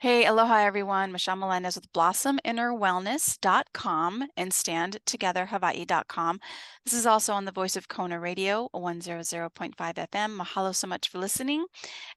Hey, aloha everyone. Michelle Melendez with blossominnerwellness.com and standtogetherhawaii.com. This is also on the Voice of Kona Radio, 100.5 FM. Mahalo so much for listening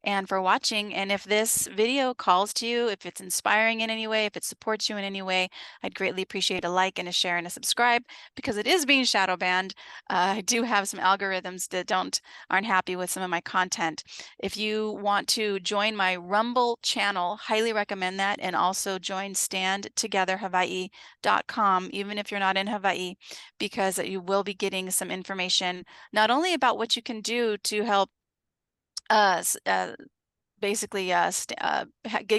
and for watching. And if this video calls to you, if it's inspiring in any way, if it supports you in any way, I'd greatly appreciate a like and a share and a subscribe because it is being shadow banned. I do have some algorithms that aren't happy with some of my content. If you want to join my Rumble channel, highly recommend that, and also join standtogetherhawaii.com, even if you're not in Hawaii, because you will be getting some information not only about what you can do to help basically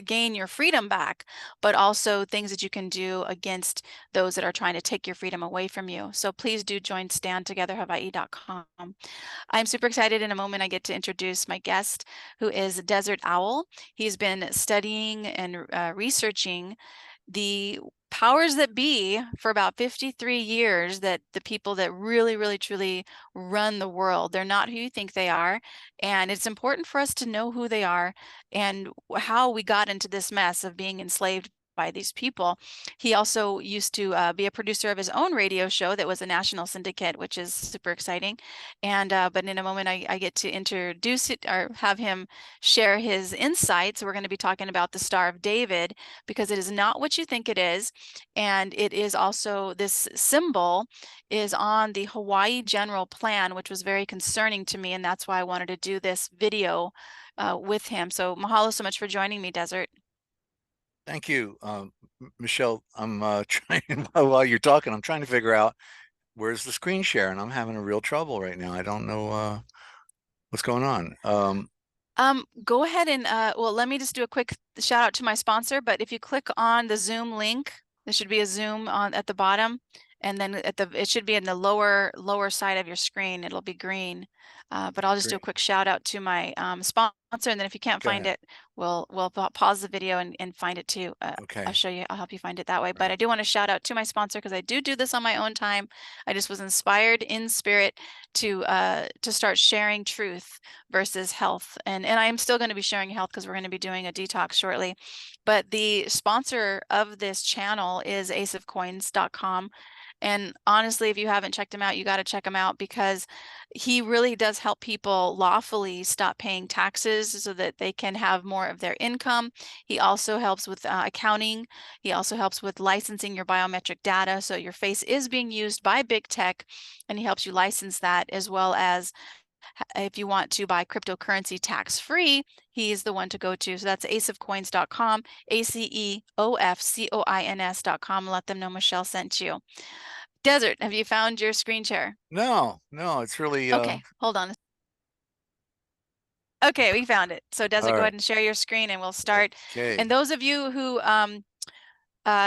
gain your freedom back, but also things that you can do against those that are trying to take your freedom away from you. So please do join standtogetherhawaii.com. I'm super excited. In a moment, I get to introduce my guest, who is Desert Owl. He's been studying and researching the powers that be for about 53 years, that the people that really, really, truly run the world, they're not who you think they are. And it's important for us to know who they are and how we got into this mess of being enslaved by these people. He also used to be a producer of his own radio show that was a national syndicate, which is super exciting. And but in a moment, I get to introduce it or have him share his insights. We're going to be talking about the Star of David, because it is not what you think it is. And it is also, this symbol is on the Hawaii General Plan, which was very concerning to me. And that's why I wanted to do this video with him. So mahalo so much for joining me, Desert. Thank you, Michelle. I'm trying while you're talking, I'm trying to figure out where's the screen share, and I'm having a real trouble right now. I don't know what's going on. Go ahead and well, let me just do a quick shout out to my sponsor. But if you click on the Zoom link, there should be a Zoom on at the bottom, and then it should be in the lower side of your screen. It'll be green. But I'll just do a Great. quick shout out to my sponsor, and then if you can't Go find ahead. it, we'll pause the video and find it too. I'll Okay. show you. I'll help you find it that way. All But right. I do want to shout out to my sponsor because I do this on my own time. I just was inspired in spirit to start sharing truth versus health. And I am still going to be sharing health because we're going to be doing a detox shortly. But the sponsor of this channel is aceofcoins.com. And honestly, if you haven't checked him out, you got to check him out, because he really does help people lawfully stop paying taxes so that they can have more of their income. He also helps with accounting. He also helps with licensing your biometric data. So your face is being used by big tech, and he helps you license that, as well as if you want to buy cryptocurrency tax-free, he's the one to go to. So that's aceofcoins.com, ACEOFCOINS.com. Let them know Michelle sent you. Desert, have you found your screen share? No, no, it's really Okay, hold on. Okay, we found it. So Desert, all go right. ahead and share your screen and we'll start. And Okay. those of you who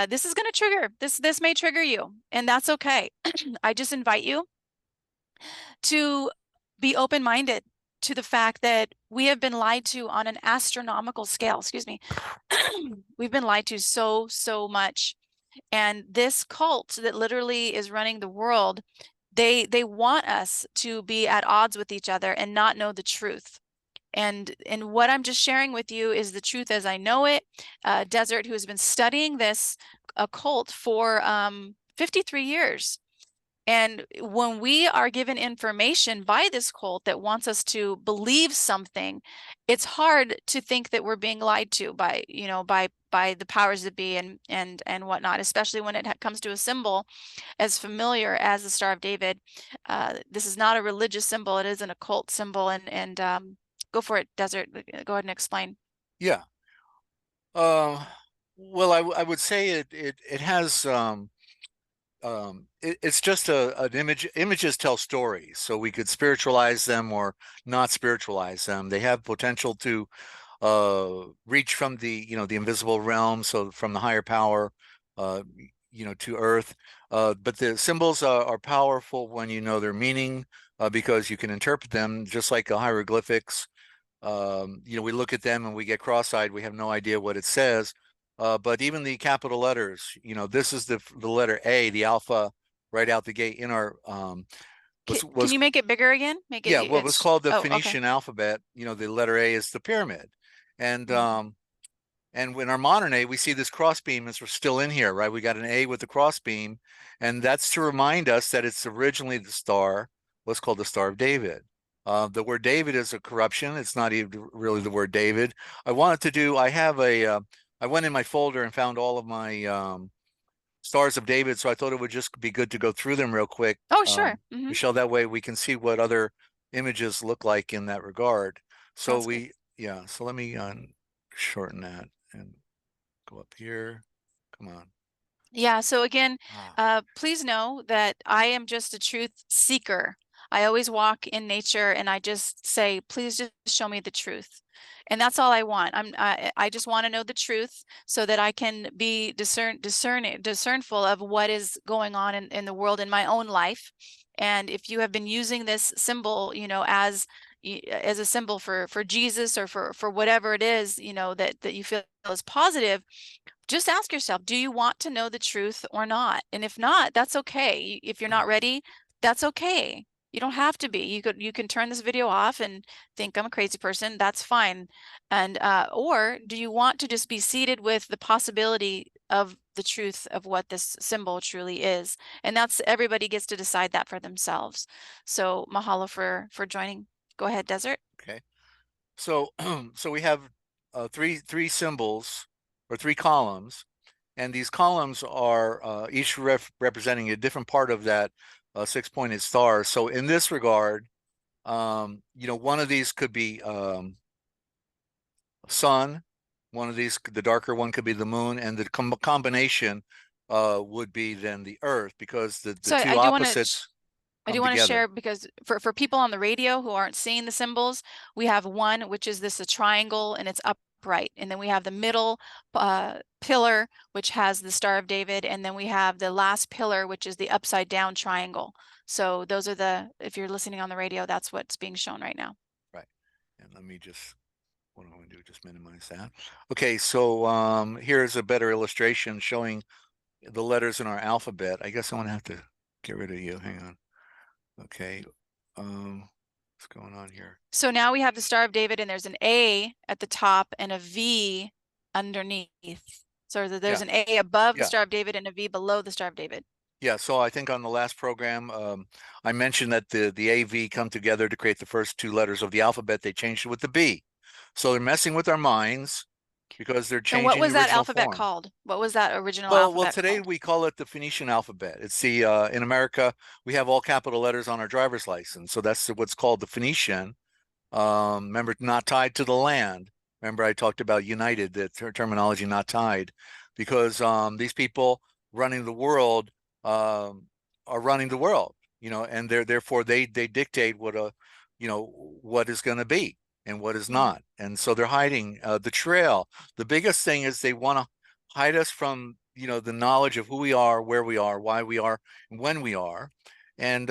this is going to trigger, this may trigger you, and that's okay. I just invite you to be open-minded to the fact that we have been lied to on an astronomical scale. Excuse me. We've been lied to so much. And this cult that literally is running the world, they want us to be at odds with each other and not know the truth. And what I'm just sharing with you is the truth as I know it. Desert, who has been studying this occult for 53 years. And when we are given information by this cult that wants us to believe something, it's hard to think that we're being lied to by, by the powers that be and whatnot, especially when it comes to a symbol as familiar as the Star of David. This is not a religious symbol; it is an occult symbol. And go for it, Desert. Go ahead and explain. Yeah. Well, I would say it has it's just an image. Images tell stories, so we could spiritualize them or not spiritualize them. They have potential to reach from the invisible realm, so from the higher power uh to earth. But the symbols are powerful when you know their meaning, because you can interpret them just like the hieroglyphics. We look at them and we get cross-eyed. We have no idea what it says. But even the capital letters, this is the letter A, the alpha, right out the gate in our Can was you make it bigger again? Make it, yeah, what was called the oh, okay. Phoenician alphabet. The letter A is the pyramid. And Mhm. And in our modern A, we see this crossbeam as we're still in here, right? We got an A with the crossbeam, and that's to remind us that it's originally the star, what's called the Star of David. The word David is a corruption. It's not even really the word David. I wanted to do, I went in my folder and found all of my Stars of David, so I thought it would just be good to go through them real quick, Oh, sure. Michelle. That way we can see what other images look like in that regard. So Sounds good. yeah, so let me shorten that and go up here. Come on. Yeah, so again, Ah, please know that I am just a truth seeker. I always walk in nature and I just say, please just show me the truth. And that's all I want. I just want to know the truth so that I can be discernful of what is going on in the world in my own life. And if you have been using this symbol, as a symbol for Jesus or for whatever it is, that you feel is positive, just ask yourself, do you want to know the truth or not? And if not, that's okay. If you're not ready, that's okay. You don't have to be. You can turn this video off and think I'm a crazy person. That's fine. And or do you want to just be seated with the possibility of the truth of what this symbol truly is? And that's everybody gets to decide that for themselves. So mahalo for joining. Go ahead, Desert. okay. So so we have three symbols or three columns, and these columns are each representing a different part of that six-pointed star. So in this regard, one of these could be sun. One of these, the darker one, could be the moon, and the combination would be then the Earth, because the So two opposites I come do want to together. share because for people on the radio who aren't seeing the symbols, we have one, which is this a triangle and it's upright. And then we have the middle pillar, which has the Star of David. And then we have the last pillar, which is the upside down triangle. So those are if you're listening on the radio, that's what's being shown right now. Right. And let me just, what I'm going to do, just minimize that. Okay, so here's a better illustration showing the letters in our alphabet. I guess I'm going to have to get rid of you. Hang on. Okay. What's going on here? So now we have the Star of David and there's an A at the top and a V underneath. So there's Yeah. an A above the Yeah. Star of David and a V below the Star of David. Yeah, so I think on the last program, I mentioned that the AV come together to create the first two letters of the alphabet. They changed it with the B. So they're messing with our minds because they're And what changing the was that original alphabet form. called? What was that original Well, alphabet today called? we call it the Phoenician alphabet. It's the in America we have all capital letters on our driver's license, so that's what's called the Phoenician. Remember, not tied to the land. Remember, I talked about united, the terminology not tied, because these people running the world are running the world, and therefore they dictate what is going to be and what is Mhm. not, and so they're hiding the trail. The biggest thing is they want to hide us from the knowledge of who we are, where we are, why we are, and when we are, and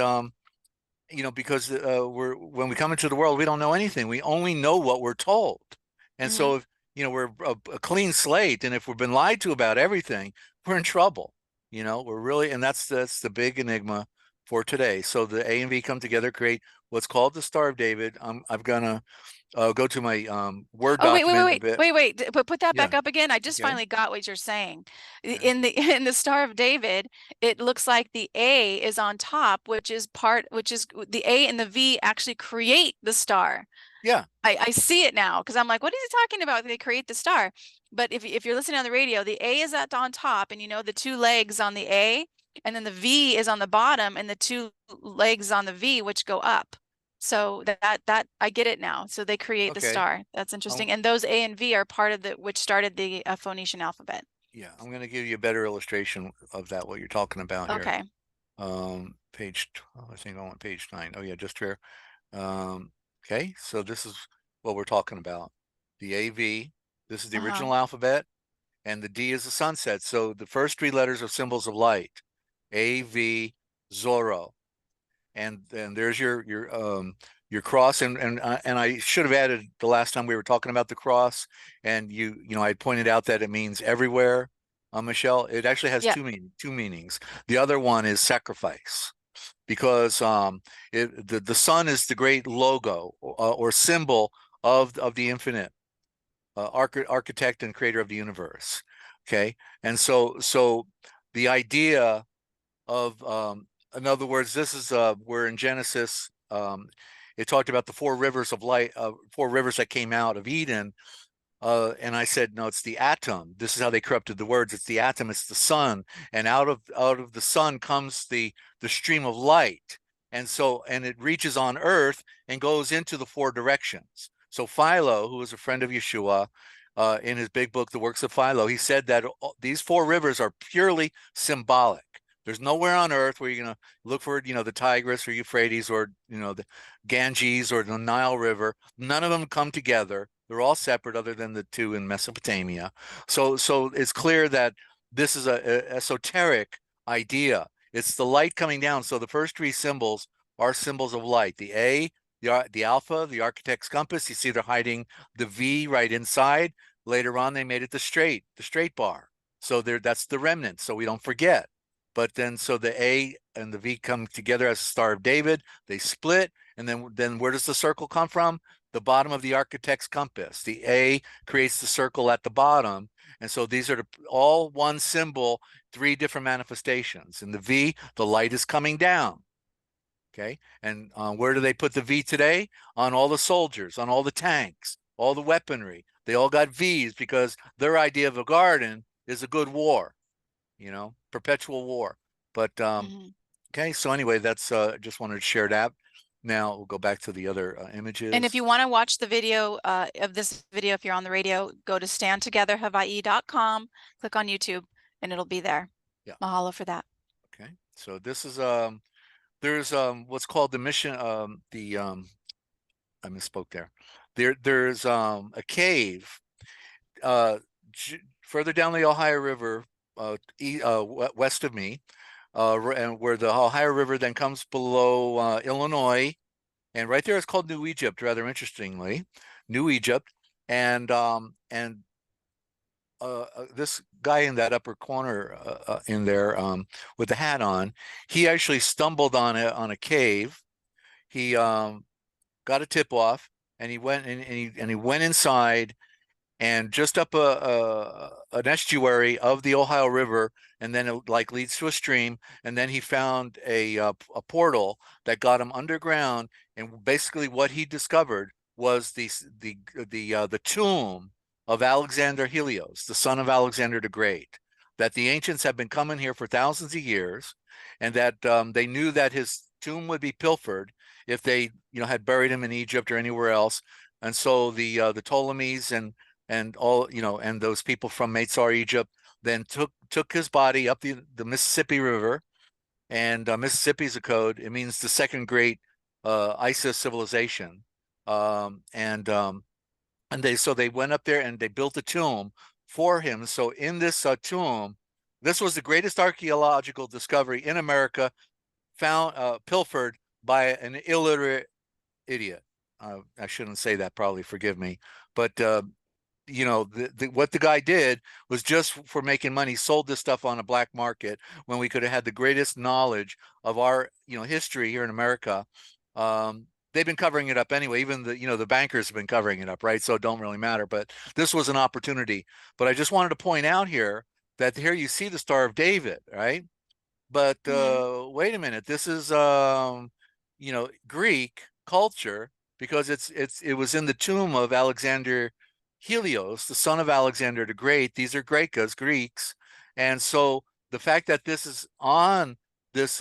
because when we come into the world, we don't know anything. We only know what we're told. And Mhm. so if, we're a clean slate, and if we've been lied to about everything, we're in trouble. We're really, and that's the big enigma for today. So the A and V come together, create what's called the Star of David. I'm gonna go to my Word Oh, wait, wait, wait, document a wait, bit. wait, wait. Put that Yeah. back up again. I just Okay. finally got what you're saying. Okay. In the in the Star of David, it looks like the A is on top, which is the A and the V actually create the star. Yeah. I see it now because I'm like, what is he talking about? They create the star. But if you're listening on the radio, the A is on top, and the two legs on the A, and then the V is on the bottom, and the two legs on the V, which go up. So that I get it now. So they create the Okay. star. That's Um, interesting. And those A and V are part of which started the Phoenician alphabet. yeah. I'm gonna give you a better illustration of that, what you're talking about here. Okay. Page, I think I want page 9. Oh yeah, just here. Okay, so this is what we're talking about. The AV, this is the Uh-huh. original alphabet, and the D is the sunset. So the first three letters are symbols of light. AV, Zorro. And there's your cross, and I should have added the last time we were talking about the cross, and I pointed out that it means everywhere. Michelle, it actually has Yeah. two meanings. The other one is sacrifice, because the sun is the great logo or symbol of the infinite, architect and creator of the universe. Okay, and so the idea of in other words, this is where in Genesis it talked about the four rivers of light, four rivers that came out of Eden. And I said, no, it's the atom. This is how they corrupted the words. It's the atom. It's the sun, and out of the sun comes the stream of light, and it reaches on Earth and goes into the four directions. So Philo, who was a friend of Yeshua, in his big book, The Works of Philo, he said that these four rivers are purely symbolic. There's nowhere on Earth where you're going to look for, the Tigris or Euphrates or, the Ganges or the Nile River. None of them come together. They're all separate, other than the two in Mesopotamia. So it's clear that this is a esoteric idea. It's the light coming down. So the first three symbols are symbols of light. The A, the alpha, the architect's compass. You see they're hiding the V right inside. Later on, they made it the straight bar. So that's the remnant. So we don't forget. But then, so the A and the V come together as the Star of David. They split, and then where does the circle come from? The bottom of the architect's compass. The A creates the circle at the bottom. And so these are all one symbol, three different manifestations. In the V, the light is coming down. Okay. And where do they put the V today? On all the soldiers, on all the tanks, all the weaponry. They all got Vs because their idea of a garden is a good war, perpetual war. But okay, so anyway, that's just wanted to share that. Now we'll go back to the other And if images. you want to watch the video of this video, if you're on the radio, go to standtogetherhawaii.com, click on YouTube, and it'll be there. Yeah. Mahalo for that. Okay. So this is there's what's called the mission I misspoke there. There's a cave further down the Ohio River west of me, and where the Ohio River then comes below Illinois, and right there it's called New Egypt, rather interestingly, New Egypt, and this guy in that upper corner in there with the hat on, he actually stumbled on a cave. He got a tip off, and he went and he went inside, and just up an estuary of the Ohio River, and then it like leads to a stream, and then he found a portal that got him underground, and basically what he discovered was the tomb of Alexander Helios, the son of Alexander the Great, that the ancients have been coming here for thousands of years, and that they knew that his tomb would be pilfered if they had buried him in Egypt or anywhere else. And so the Ptolemies and all and those people from Meitzar, Egypt, then took his body up the Mississippi River, and Mississippi is a code. It means the second great Isis civilization, and they went up there and they built a tomb for him. So in this tomb, this was the greatest archaeological discovery in America, found pilfered by an illiterate idiot. I shouldn't say that, probably, forgive me, but what the guy did was just for making money, sold this stuff on a black market when we could have had the greatest knowledge of our history here in America. They've been covering it up anyway. Even the bankers have been covering it up, right? So it don't really matter. But this was an opportunity. But I just wanted to point out here that here you see the Star of David, right? But wait a minute, this is Greek culture, because it was in the tomb of Alexander Helios, the son of Alexander the Great. These are Greeks, and so the fact that this is on this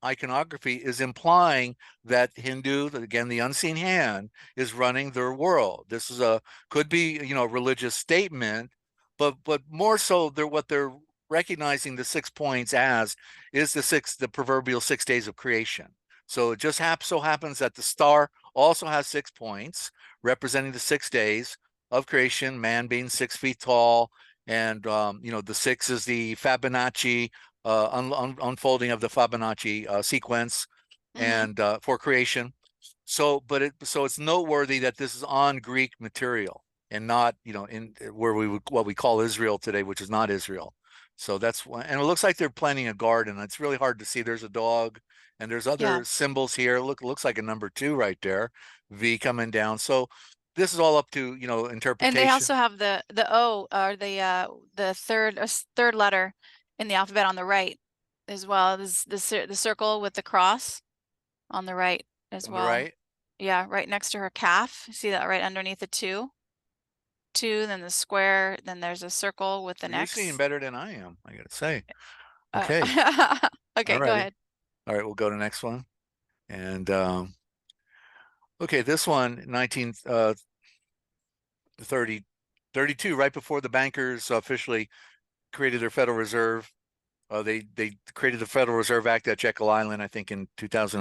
iconography is implying that Hindu, again, the unseen hand, is running their world. This is could be a religious statement, but more so what they're recognizing the 6 points as is the proverbial 6 days of creation. So it just so happens that the star also has 6 points representing the 6 days of creation, man being 6 feet tall, and the 6 is the Fibonacci unfolding of the Fibonacci sequence, and for creation. So it's noteworthy that this is on Greek material and not in where what we call Israel today, which is not Israel. So that's one, and it looks like they're planting a garden. It's really hard to see. There's a dog, and there's other symbols here. Looks like a number 2 right there, V coming down. So this is all up to, And they interpretation. also have the O, or the third letter in the alphabet on the right as well. This the circle with the cross on the right as On the well. right. Yeah, right next to her calf. See that right underneath the two? Two, then the square, then there's a circle with an You're seeing X. better than I am, I gotta say. Uh, Okay. All okay, go righty. ahead. All right, we'll go to the next one. And okay, this one, 1930, 32, right before the bankers officially created their Federal Reserve. They created the Federal Reserve Act at Jekyll Island, I think, in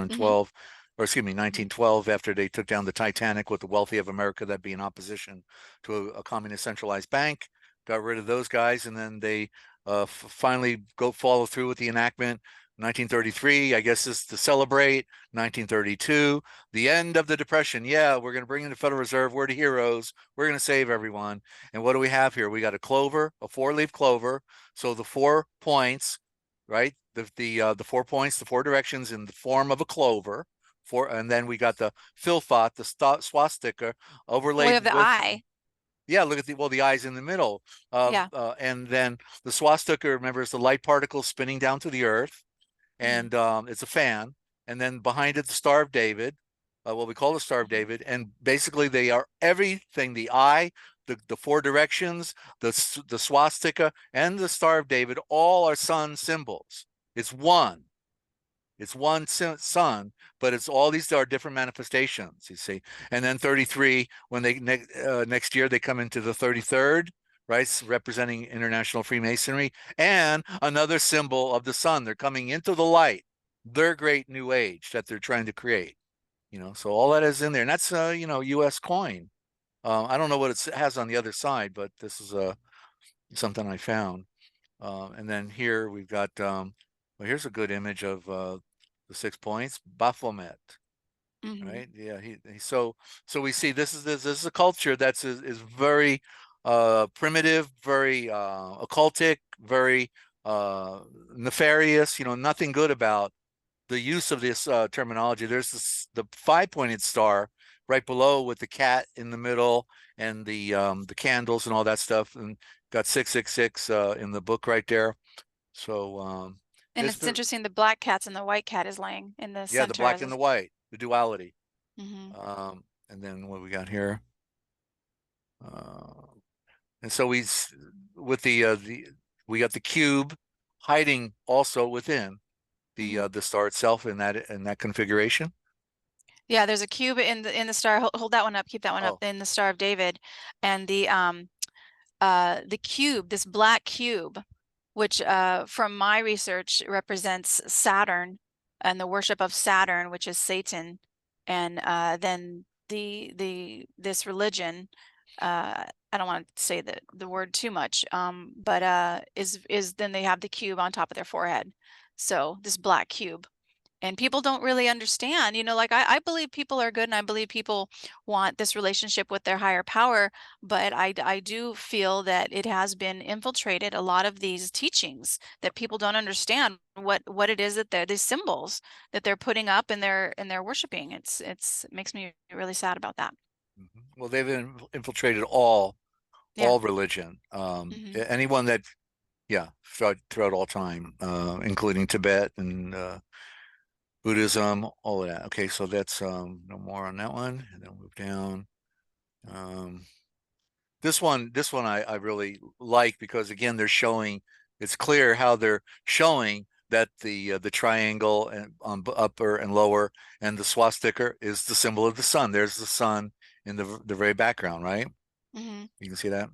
Hmm. 2012, or excuse me, 1912, after they took down the Titanic with the wealthy of America that be in opposition to a communist centralized bank. Got rid of those guys, and then they finally go follow through with the enactment. 1933, I guess, is to celebrate. 1932, the end of the Depression. Yeah, we're going to bring in the Federal Reserve. We're the heroes. We're going to save everyone. And what do we have here? We got a clover, a four-leaf clover. So the 4 points, right? The 4 points, the four directions in the form of a clover. And then we got the filthot, the swastika Well, we have overlaid the with, I. yeah, look at the eyes in the middle. Yeah. And then the swastika, remember, is the light particles spinning down to the earth, Hmm. and it's a fan. And then behind it, the Star of David, what we call the Star of Hmm. David. And basically, they are everything: the eye, the four directions, the swastika, and the Star of David. All are sun symbols. It's one. It's one sun, but it's all these are different manifestations. You see, and then 33, when they next year they come into the 33rd, right, representing international Freemasonry, and another symbol of the sun. They're coming into the light, their great new age that they're trying to create. So all that is in there, and that's U.S. coin. I don't know what it has on the other side, but this is something I found. And then here we've got, well, here's a good image of the 6 points, Baphomet, Hmm. right? Yeah, so we see this is a culture is very primitive, very occultic, very nefarious. Nothing good about the use of this terminology. There's the 5-pointed star right below with the cat in the middle and the candles and all that stuff, and got 666 in the book right there. So And it's it's interesting, the black cat's and the white cat is laying in the yeah, the center black as and a. the white, the duality. Hmm. And then what we got here, uh, and so with the we got the cube hiding also within Hmm. the star itself in that configuration. Yeah, there's a cube in the star. Hold that one up. Keep that one up Oh, in the Star of David, and the cube, this black cube, which from my research represents Saturn and the worship of Saturn, which is Satan, and then this religion. I don't want to say the word too much, but is then they have the cube on top of their forehead. So this black cube. And people don't really understand, like I believe people are good and I believe people want this relationship with their higher power, but I do feel that it has been infiltrated a lot of these teachings that people don't understand what it is that they're these symbols that they're putting up and they're worshiping. It makes me really sad about that. well, they've infiltrated all Yeah. religion. Hmm. Anyone that, yeah, throughout all time, including Tibet and Buddhism, all of that. Okay, so that's no more on that one, and then we'll move down. Um, this one I really like because again they're showing it's clear how they're showing that the triangle and on upper and lower and the swastika is the symbol of the sun. There's the sun in the very background, right? Hmm. You can see that.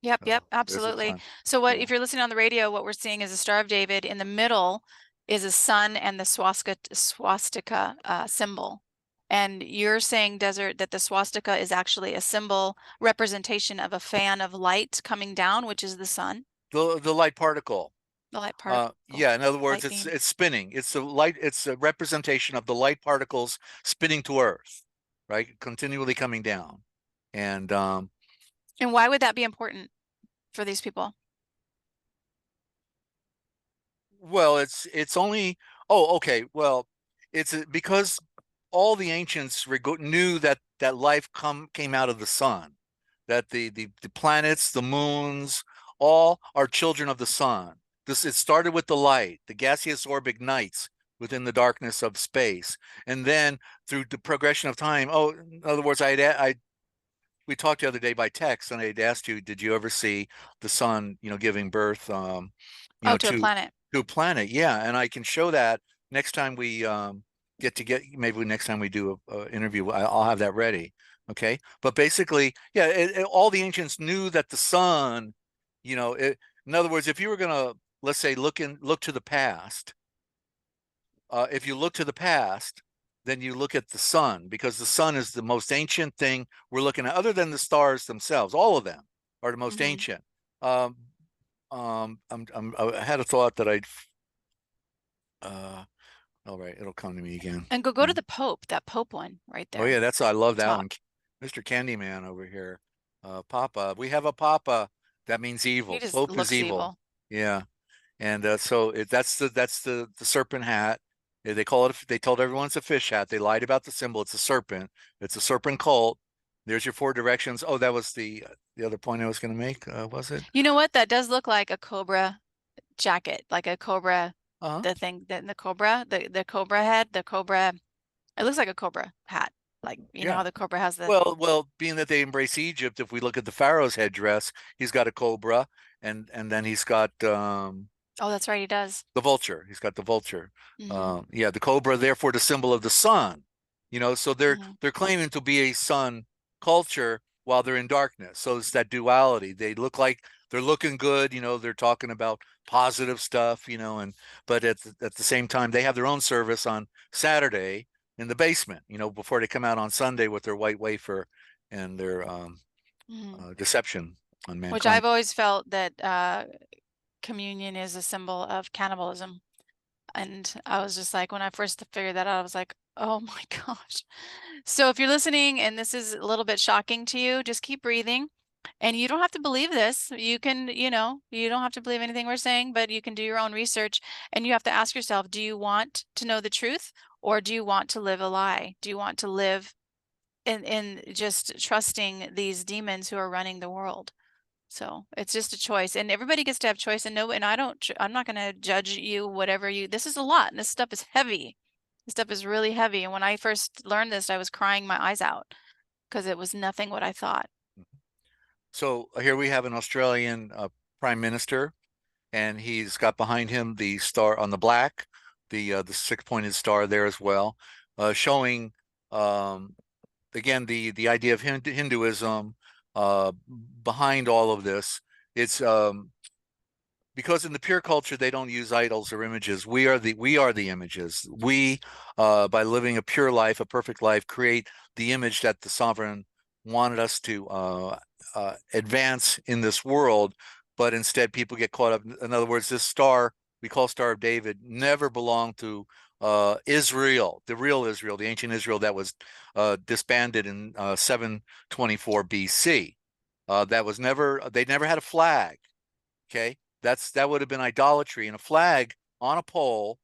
Yep, So yep, there's the absolutely. sun. So what Yeah. if you're listening on the radio, what we're seeing is a Star of David. In the middle is a sun and the swastika symbol. And you're saying, Desert, that the swastika is actually a symbol representation of a fan of light coming down, which is the sun, The light particle. the light particle, Yeah, in other words, light it's beam. it's spinning. It's a representation of the light particles spinning to Earth, right? Continually coming down. And And why would that be important for these people? well, it's only, oh, okay. Well, it's because all the ancients knew that that life came out of the sun, that the planets, the moons, all are children of the sun. It started with the light. The gaseous orb ignites within the darkness of space, and then through the progression of time. Oh, in other words, we talked the other day by text, and I'd asked you, did you ever see the sun, giving birth, Oh, to a to planet. a planet? Yeah, and I can show that next time we maybe next time we do a interview, I'll have that ready. Okay, but basically, yeah, all the ancients knew that the sun, in other words, if you were gonna, let's say, look to the past, if you look to the past, then you look at the sun, because the sun is the most ancient thing we're looking at, other than the stars themselves. All of them are the most Hmm. ancient. Um, I had a thought that uh, all right, it'll come to me again. And go to the Pope, that Pope one right Oh there, yeah, I love that top. one. Mr. Candyman over here. Papa, we have a Papa. That means He evil. just Pope is looks evil. evil. Yeah. And so that's the serpent hat. They call it. They told everyone it's a fish hat. They lied about the symbol. It's a serpent. It's a serpent cult. There's your four directions. Oh, that was the other point I was going to make. Was it? You know what? That does look like a cobra jacket, like a cobra, Uh-huh. the thing that the cobra, the cobra head, the cobra. It looks like a cobra hat. Like, you know Yeah. how the cobra has the, Well, being that they embrace Egypt, if we look at the pharaoh's headdress, he's got a cobra, and then he's got oh, that's right, he does. the vulture. He's got the vulture. Hmm. Yeah, the cobra, therefore the symbol of the sun. So they're Hmm. they're claiming to be a sun culture while they're in darkness. So it's that duality. They look like they're looking good. They're talking about positive stuff. And but at the same time, they have their own service on Saturday in the basement. Before they come out on Sunday with their white wafer and their Hmm. deception on Which mankind. I've always felt that communion is a symbol of cannibalism. And I was just like, when I first figured that out, I was like, oh my gosh. So if you're listening and this is a little bit shocking to you, just keep breathing. And you don't have to believe this. You can, you don't have to believe anything we're saying, but you can do your own research and you have to ask yourself, do you want to know the truth or do you want to live a lie? Do you want to live in just trusting these demons who are running the world? So it's just a choice, and everybody gets to have choice. And no, and I'm not going to judge you, whatever this is a lot, and this stuff is heavy. This stuff is really heavy. And when I first learned this, I was crying my eyes out because it was nothing what I thought. So here we have an Australian prime minister, and he's got behind him the star on the black, the six-pointed star there as well, showing um, again the idea of Hinduism behind all of this. It's because in the pure culture they don't use idols or images. We are the images. We by living a pure life, a perfect life, create the image that the sovereign wanted us to advance in this world, but instead people get caught up. In other words, this star we call Star of David never belonged to Israel, the real Israel, the ancient Israel that was disbanded in 724 BC. That was never, they never had a flag. Okay, that would have been idolatry. And a flag on a pole,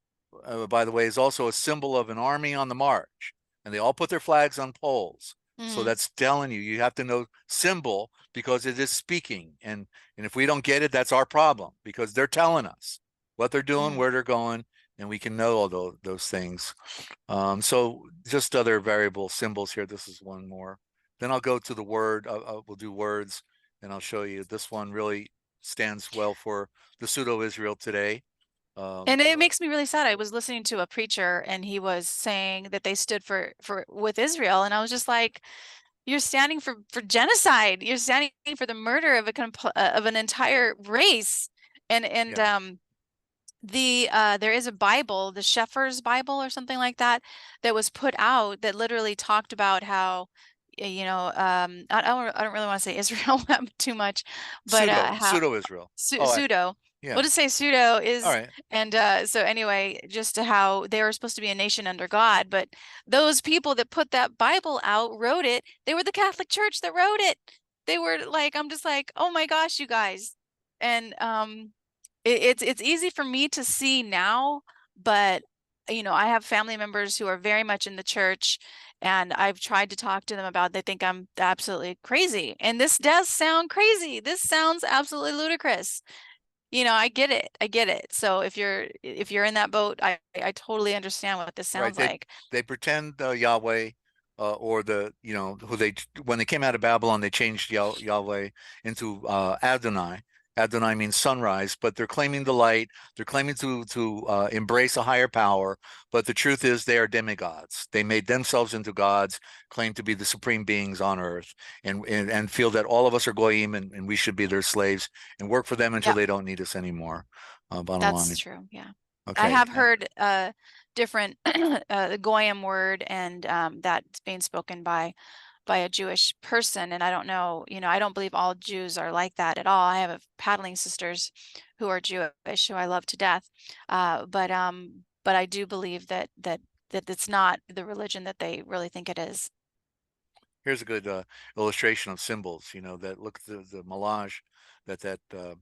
by the way, is also a symbol of an army on the march. And they all put their flags on poles. So Hmm. that's telling you have to know symbol because it is speaking. And if we don't get it, that's our problem because they're telling us what they're doing, Hmm. where they're going, and we can know all those things. So just other variable symbols here. This is one more. Then I'll go to the word. We'll do words, and I'll show you. This one really stands well for the pseudo Israel today. And it makes me really sad. I was listening to a preacher and he was saying that they stood for with Israel, and I was just like, you're standing for genocide. You're standing for the murder of of an entire race. And Yeah, there is a Bible, the Shepherd's Bible or something like that, that was put out that literally talked about how, I don't really want to say Israel too much, but how pseudo Israel. Oh, pseudo. We'll yeah. just say pseudo All is, right. and so anyway, just to how they were supposed to be a nation under God, but those people that put that Bible out wrote it. They were the Catholic Church that wrote it. They were like, I'm just like, oh my gosh, you guys, and it's easy for me to see now, but you know, I have family members who are very much in the church, and I've tried to talk to them about, they think I'm absolutely crazy. And this does sound crazy. This sounds absolutely ludicrous. You know, I get it. I get it. So if you're in that boat, I totally understand what this Right. sounds like. They pretend Yahweh, or who they, when they came out of Babylon, they changed Yahweh into Adonai. Adonai means sunrise, but they're claiming the light. They're claiming to embrace a higher power. But the truth is, they are demigods. They made themselves into gods, claim to be the supreme beings on earth, and feel that all of us are goyim, and we should be their slaves and work for them until Yep, they don't need us anymore. Bottom that's line. true. Yeah. I Okay. have heard different the Goyim word, and that's being spoken by a Jewish person. And I don't know, you know, I don't believe all Jews are like that at all. I have paddling sisters who are Jewish, who I love to death. But I do believe that it's not the religion that they really think it is. Here's a good illustration of symbols, that look at the melange that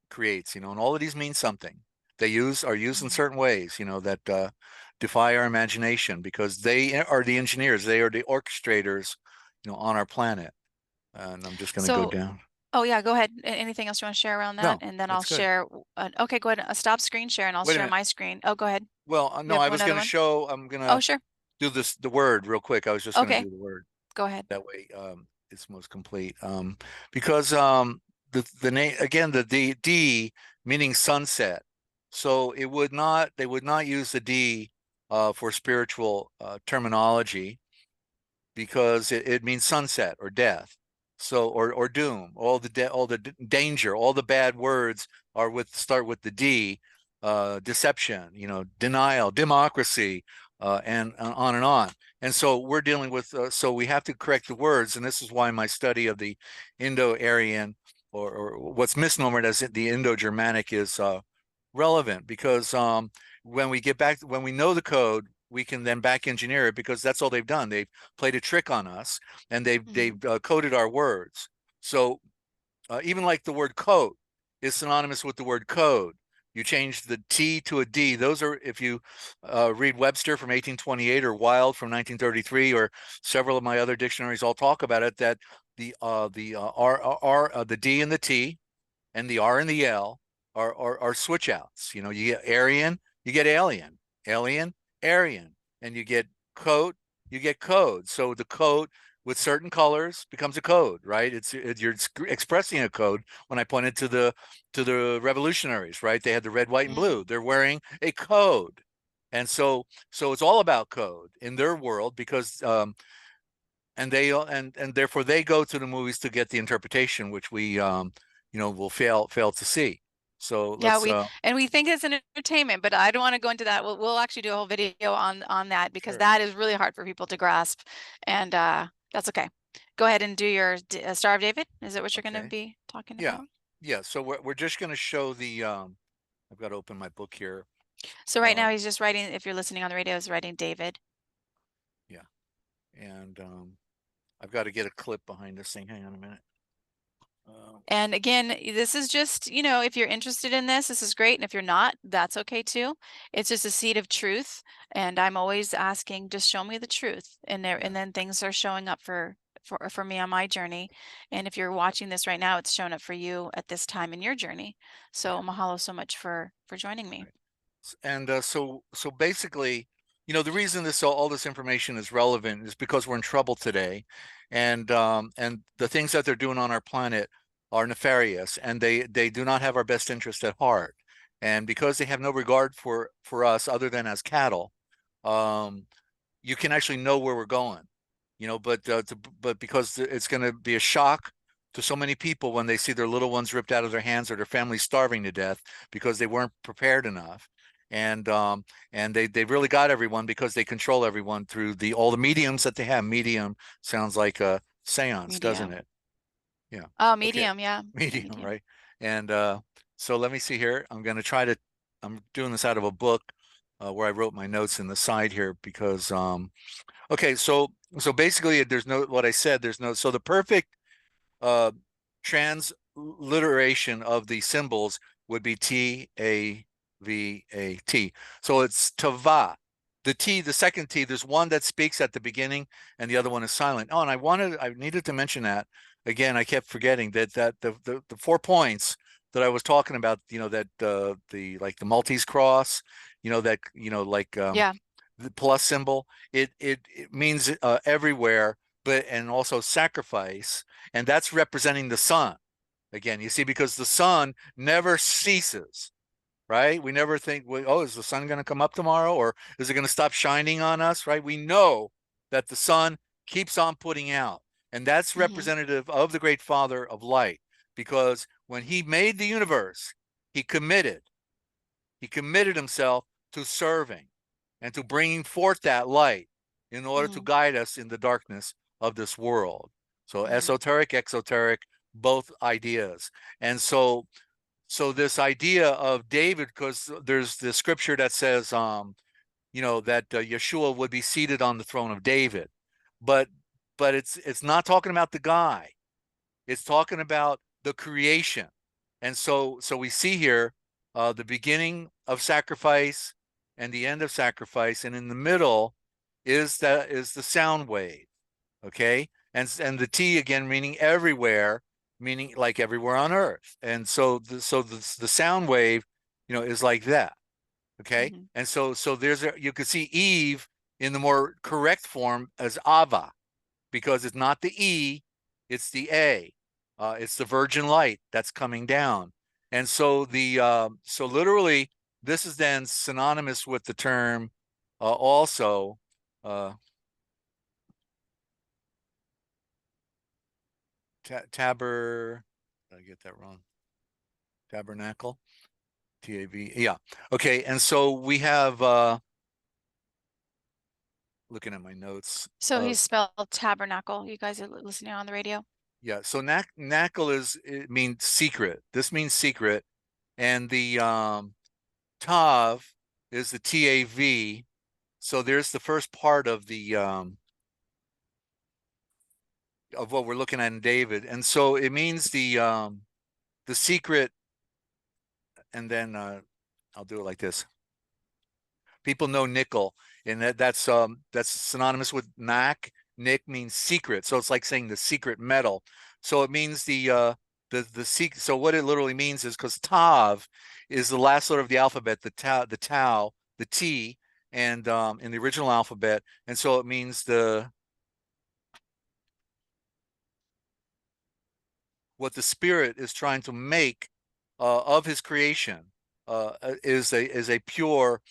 creates, and all of these mean something. Are used in Mhm. certain ways, that defy our imagination, because they are the engineers, they are the orchestrators, on our planet. And I'm just going to go So, down. oh yeah, go ahead. Anything else you want to share around that? No, And then I'll that's good. share. Okay, go ahead. Stop screen share, and I'll Wait a share minute. my screen. Oh, go ahead. Well, You no, have I was another going to one? show, I'm going Oh, to sure. do the word real quick. I was just going to Okay, do the word. go ahead. That way it's most complete, because the name again, the D meaning sunset, so they would not use the D for spiritual terminology, because it means sunset or death, so or doom. All the danger, all the bad words start with the D. Deception, denial, democracy, and on and on. And so we're dealing with, so we have to correct the words, and this is why my study of the Indo-Aryan, or what's misnomered as the Indo-Germanic, is relevant, because when we know the code, we can then back engineer it, because that's all they've done. They've played a trick on us, and they've Mhm. coded our words. So even like the word coat is synonymous with the word code. You change the T to a D. Those are, if you read Webster from 1828 or Wilde from 1933, or several of my other dictionaries, all talk about it, that the D and the T and the R and the L are switch outs. You get Aryan, you get alien, alien, Aryan, and you get coat, you get code. So the code with certain colors becomes a code, right? You're expressing a code. When I pointed to the revolutionaries, right? They had the red, white, and blue. Mm. They're wearing a code, and so it's all about code in their world, because and and therefore they go to the movies to get the interpretation, which we will fail to see. So Yeah, let's we think it's an entertainment, but I don't want to go into that. We'll actually do a whole video on that, because sure. that is really hard for people to grasp, and that's okay. Go ahead and do your Star of David. Is it what you're going to Okay. be talking Yeah. about? Yeah. So we're just going to show the I've got to open my book here. So right Uh now he's just writing. If you're listening on the radio, he's writing David. yeah. And I've got to get a clip behind this thing. Hang on a minute. And again, this is just, you know, if you're interested in this is great. And if you're not, that's okay too. It's just a seed of truth. And I'm always asking, just show me the truth. Yeah. And then things are showing up for me on my journey. And if you're watching this right now, it's showing up for you at this time in your journey. So Yeah. mahalo so much for joining me. Right. And so basically, the reason all this information is relevant is because we're in trouble today, and the things that they're doing on our planet are nefarious, and they do not have our best interest at heart. And because they have no regard for us other than as cattle, um, you can actually know where we're going, but because it's going to be a shock to so many people when they see their little ones ripped out of their hands, or their families starving to death because they weren't prepared enough. And they really got everyone, because they control everyone through all the mediums that they have. Medium sounds like a seance, doesn't Medium. it? Yeah. Oh, Okay. medium. Yeah. Yeah, Medium, medium. right? And so let me see here. I'm doing this out of a book where I wrote my notes in the side here, because okay, so basically, there's no, what I said, there's no, so the perfect uh transliteration of the symbols would be T A V A T. So it's Tava. the T, the second T, there's one that speaks at the beginning and the other one is silent. Oh, and I needed to mention that again. I kept forgetting that the 4 points that I was talking about, that the like the Maltese cross, that like Yeah. the plus symbol, it means everywhere, but and also sacrifice, and that's representing the sun. Again, you see, because the sun never ceases, right? We never think, oh, is the sun going to come up tomorrow, or is it going to stop shining on us, right? We know that the sun keeps on putting out, and that's Mm-hmm. representative of the great Father of light, because when he made the universe, he committed himself to serving and to bringing forth that light in order to Mm-hmm. guide us in the darkness of this world. So Mm-hmm. esoteric, exoteric, both ideas. And so this idea of David, because there's the scripture that says, that Yeshua would be seated on the throne of David, but it's not talking about the guy. It's talking about the creation. And so we see here the beginning of sacrifice and the end of sacrifice, and in the middle is the sound wave. Okay, and the T again meaning everywhere, meaning like everywhere on Earth. And so the sound wave, is like that. Okay, Mm-hmm. and so you could see Eve in the more correct form as Ava, because it's not the E, it's the A. It's the virgin light that's coming down. And so literally this is then synonymous with the term also taber. Did I get that wrong? Tabernacle, TAV. Yeah. Okay. And so we have looking at my notes. So he's spelled tabernacle. You guys are listening on the radio. Yeah. So knackle it means secret. This means secret, and the tav is the TAV. So there's the first part of the of what we're looking at in David, and so it means the secret. And then I'll do it like this. People know nickel, and that's synonymous with knack. Nick means secret, so it's like saying the secret metal. So it means the secret. So what it literally means is, because tav is the last letter of the alphabet, the T, and in the original alphabet, and so it means what the spirit is trying to make of his creation is a pure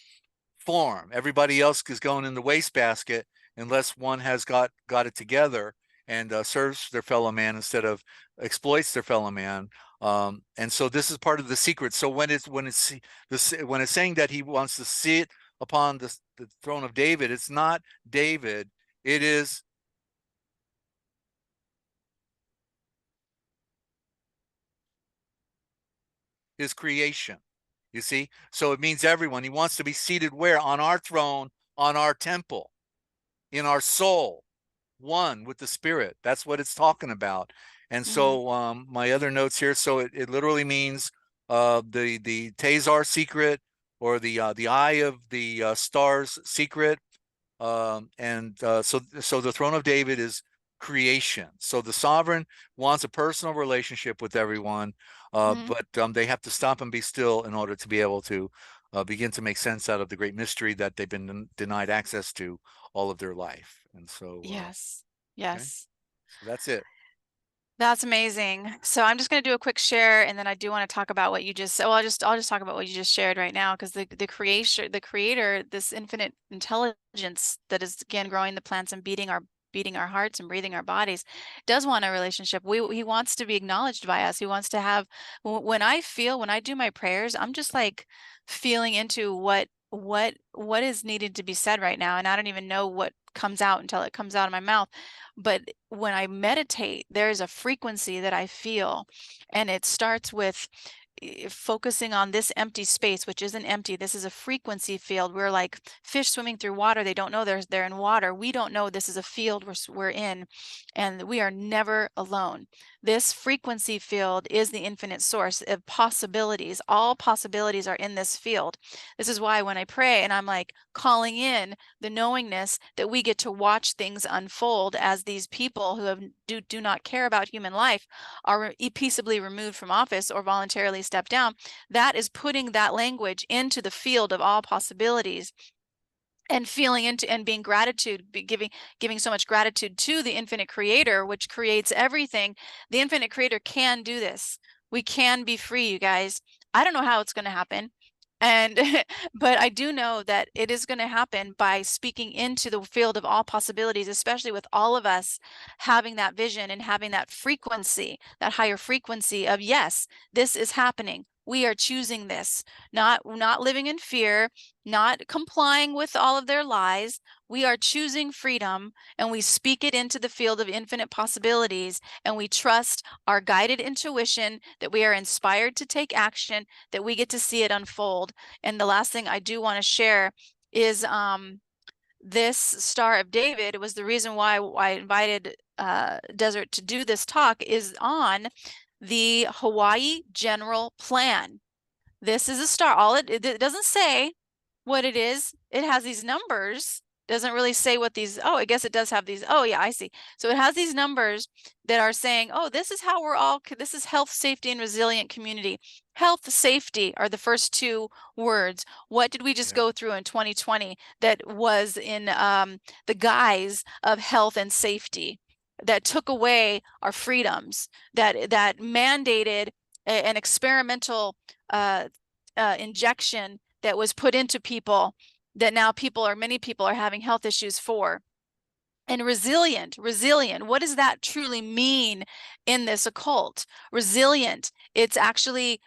form. Everybody else is going in the wastebasket unless one has got it together and serves their fellow man instead of exploits their fellow man. And so this is part of the secret. So when it's saying that he wants to sit upon the throne of David, it's not David. It is his creation. You see? So it means everyone. He wants to be seated where? On our throne, on our temple, in our soul, one with the spirit. That's what it's talking about. And Mm-hmm. so my other notes here, so it literally means the Tazar secret, or the eye of the stars secret. And so the throne of David is creation. So the sovereign wants a personal relationship with everyone, Mm-hmm. but they have to stop and be still in order to be able to begin to make sense out of the great mystery that they've been denied access to all of their life. And so, Yes. okay, Yes. so that's it. That's amazing. So I'm just going to do a quick share, and then I do want to talk about what you just said. Well, I'll just talk about what you just shared right now, because the creator, this infinite intelligence that is again growing the plants and beating our hearts and breathing our bodies, does want a relationship. He wants to be acknowledged by us. He wants to have, when I do my prayers, I'm just like feeling into what is needed to be said right now, and I don't even know what comes out until it comes out of my mouth. But when I meditate, there's a frequency that I feel, and it starts with focusing on this empty space, which isn't empty. This is a frequency field. We're like fish swimming through water. They don't know they're in water. We don't know this is a field we're in, and we are never alone. This frequency field is the infinite source of possibilities. All possibilities are in this field. This is why when I pray and I'm like calling in the knowingness that we get to watch things unfold as these people who do not care about human life are peaceably removed from office or voluntarily step down, that is putting that language into the field of all possibilities and feeling into and being gratitude, giving so much gratitude to the infinite creator, which creates everything. The infinite creator can do this. We can be free, you guys. I don't know how it's going to happen. And but I do know that it is going to happen by speaking into the field of all possibilities, especially with all of us having that vision and having that frequency, that higher frequency of, yes, this is happening. We are choosing this, not living in fear, not complying with all of their lies. We are choosing freedom, and we speak it into the field of infinite possibilities, and we trust our guided intuition that we are inspired to take action, that we get to see it unfold. And the last thing I do want to share is this Star of David. It was the reason why I invited Desert to do this talk, is on the Hawaii General Plan. This is a star. It doesn't say what it is. It has these numbers. Doesn't really say what these, oh, I guess it does have these. Oh yeah, I see. So it has these numbers that are saying, oh, this is how this is health, safety, and resilient community. Health, safety are the first two words. What did we just go through in 2020 that was in the guise of health and safety, that took away our freedoms, that mandated an experimental injection that was put into people that now many people are having health issues for. And resilient, what does that truly mean in this occult? Resilient, it's actually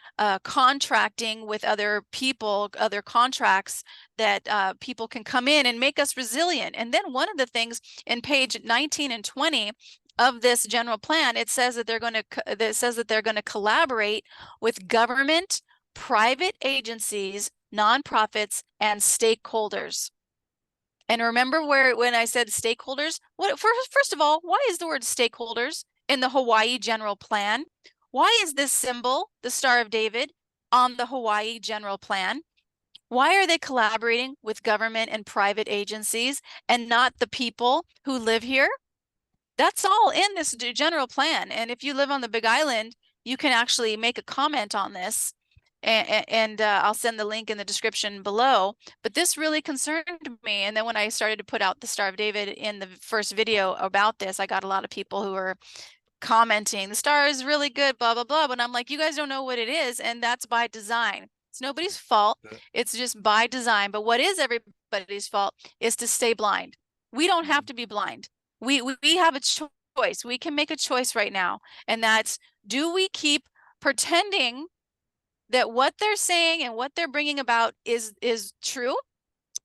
contracting with other people, other contracts that people can come in and make us resilient. And then one of the things in page 19 and 20 of this general plan, it says that they're going to collaborate with government, private agencies, nonprofits, and stakeholders. And remember when I said stakeholders, first of all, why is the word stakeholders in the Hawaii General Plan? Why is this symbol, the Star of David, on the Hawaii General Plan? Why are they collaborating with government and private agencies and not the people who live here? That's all in this general plan. And if you live on the Big Island, you can actually make a comment on this. And I'll send the link in the description below. But this really concerned me. And then when I started to put out the Star of David in the first video about this, I got a lot of people who were commenting, the star is really good, blah, blah, blah. But I'm like, you guys don't know what it is. And that's by design. It's nobody's fault. It's just by design. But what is everybody's fault is to stay blind. We don't have to be blind. We have a choice. We can make a choice right now. And that's, do we keep pretending that what they're saying and what they're bringing about is true?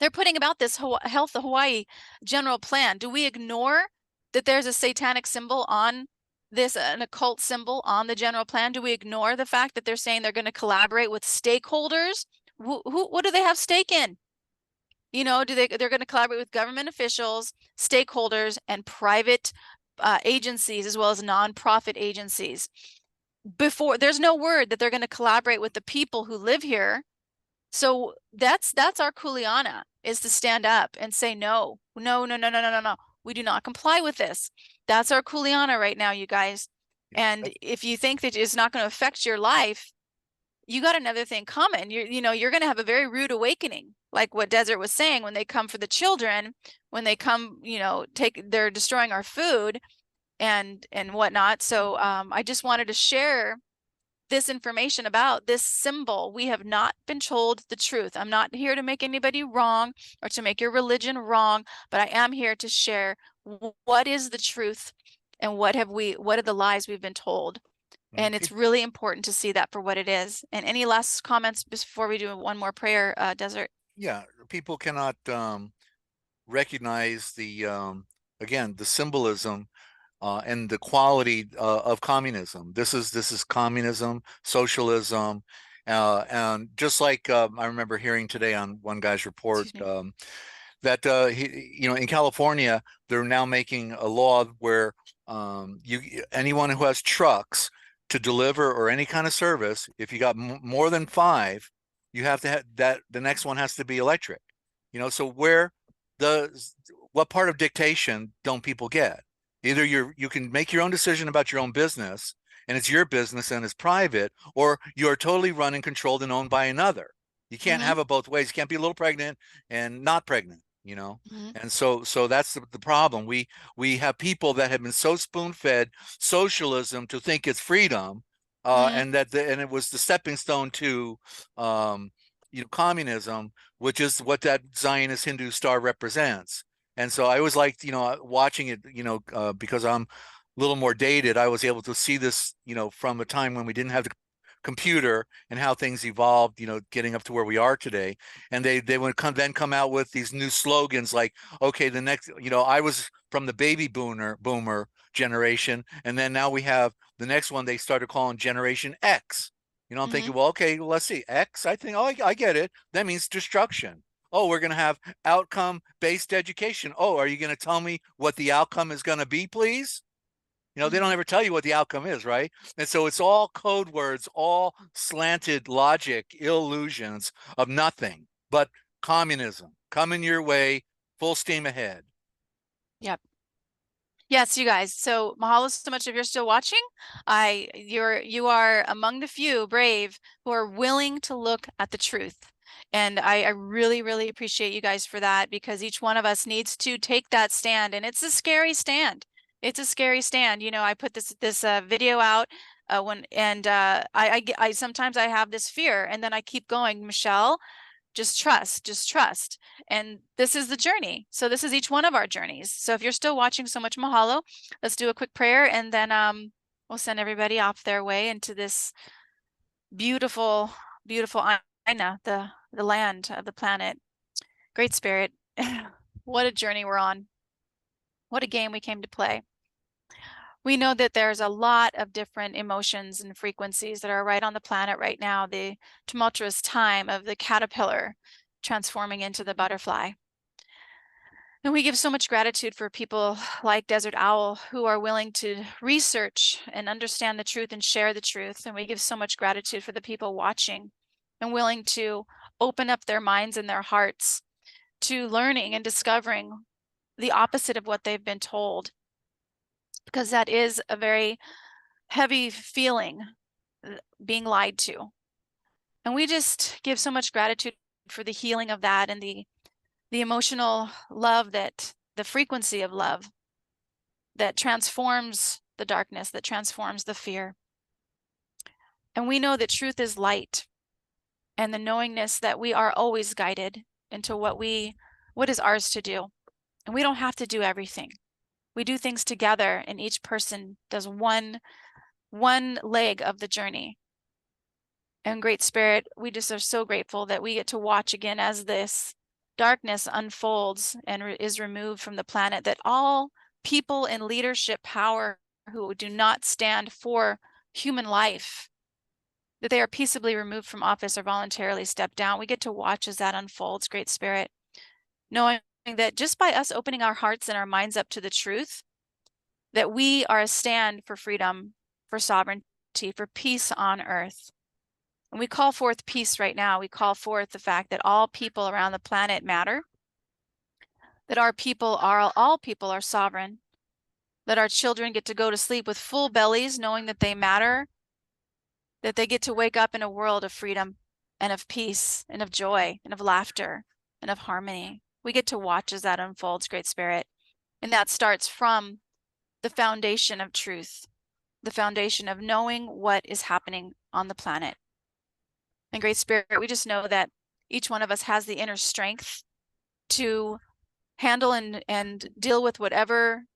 They're putting about this Health Hawaii General Plan. Do we ignore that there's a satanic symbol on this, an occult symbol on the general plan? Do we ignore the fact that they're saying they're going to collaborate with stakeholders? What do they have stake in? You know, they're going to collaborate with government officials, stakeholders, and private agencies, as well as nonprofit agencies. There's no word that they're going to collaborate with the people who live here. So that's our kuleana, is to stand up and say, no. We do not comply with this. That's our kuleana right now, you guys. And if you think that it's not going to affect your life, you got another thing coming. You're going to have a very rude awakening, like what Desert was saying, when they come for the children, when they come, they're destroying our food and whatnot. So I just wanted to share this information about this symbol. We have not been told the truth. I'm not here to make anybody wrong or to make your religion wrong, but I am here to share what is the truth and what are the lies we've been told. And it's really important to see that for what it is. And any last comments before we do one more prayer, Desert? Yeah, people cannot recognize again, the symbolism and the quality of communism. This is communism, socialism, and just like I remember hearing today on one guy's report Excuse me. that in California they're now making a law where anyone who has trucks to deliver or any kind of service, if you got more than five, you have to have that. The next one has to be electric. So the what part of dictation don't people get? Either you can make your own decision about your own business, and it's your business and it's private, or you're totally run and controlled and owned by another. You can't Mm-hmm. have it both ways. You can't be a little pregnant and not pregnant. Mm-hmm. And so that's the problem. We have people that have been so spoon-fed socialism to think it's freedom, Mm-hmm. and it was the stepping stone to communism, which is what that Zionist Hindu star represents. And so I always liked, watching it, because I'm a little more dated. I was able to see this, from a time when we didn't have the computer and how things evolved, getting up to where we are today. And they would come out with these new slogans like, okay, the next, I was from the baby boomer generation, and then now we have the next one they started calling Generation X. I'm Mm-hmm. thinking, well, okay, let's see. X, I think, oh, I get it. That means destruction. Oh, we're going to have outcome-based education. Oh, are you going to tell me what the outcome is going to be, please? They don't Mm-hmm. ever tell you what the outcome is, right? And so it's all code words, all slanted logic, illusions of nothing but communism coming your way, full steam ahead. Yep. Yes, you guys. So mahalo so much if you're still watching. You are among the few brave who are willing to look at the truth. And I really, really appreciate you guys for that, because each one of us needs to take that stand. And it's a scary stand. It's a scary stand. I put this video out I sometimes I have this fear, and then I keep going, Michelle, just trust. And this is the journey. So this is each one of our journeys. So if you're still watching, so much mahalo. Let's do a quick prayer, and then we'll send everybody off their way into this beautiful, beautiful Aina, the land of the planet. Great Spirit. What a journey we're on. What a game we came to play. We know that there's a lot of different emotions and frequencies that are right on the planet right now. The tumultuous time of the caterpillar transforming into the butterfly. And we give so much gratitude for people like Desert Owl who are willing to research and understand the truth and share the truth. And we give so much gratitude for the people watching and willing to open up their minds and their hearts to learning and discovering the opposite of what they've been told, because that is a very heavy feeling, being lied to. And we just give so much gratitude for the healing of that, and the emotional love, that the frequency of love that transforms the darkness, that transforms the fear. And we know that truth is light, and the knowingness that we are always guided into what is ours to do. And we don't have to do everything. We do things together, and each person does one leg of the journey. And Great Spirit, we just are so grateful that we get to watch again as this darkness unfolds and is removed from the planet, that all people in leadership power who do not stand for human life, that they are peaceably removed from office or voluntarily step down. We get to watch as that unfolds, Great Spirit, knowing that just by us opening our hearts and our minds up to the truth, that we are a stand for freedom, for sovereignty, for peace on earth. And we call forth peace right now. We call forth the fact that all people around the planet matter, that all people are sovereign, that our children get to go to sleep with full bellies, knowing that they matter, that they get to wake up in a world of freedom and of peace and of joy and of laughter and of harmony. We get to watch as that unfolds, Great Spirit. And that starts from the foundation of truth, the foundation of knowing what is happening on the planet. And Great Spirit, we just know that each one of us has the inner strength to handle and deal with whatever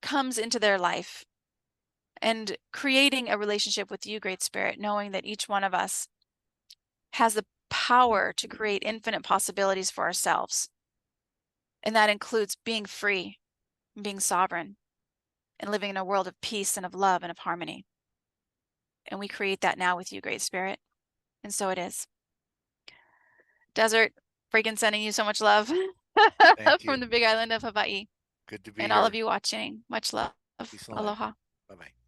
comes into their life, and creating a relationship with you, Great Spirit, knowing that each one of us has the power to create infinite possibilities for ourselves. And that includes being free, being sovereign. and living in a world of peace and of love and of harmony. And we create that now with you, Great Spirit. And so it is. Desert, freaking sending you so much love Thank from you. the big island of Hawaii. Good to be And all of here. you watching, much love. Peace and light. Aloha. Bye bye.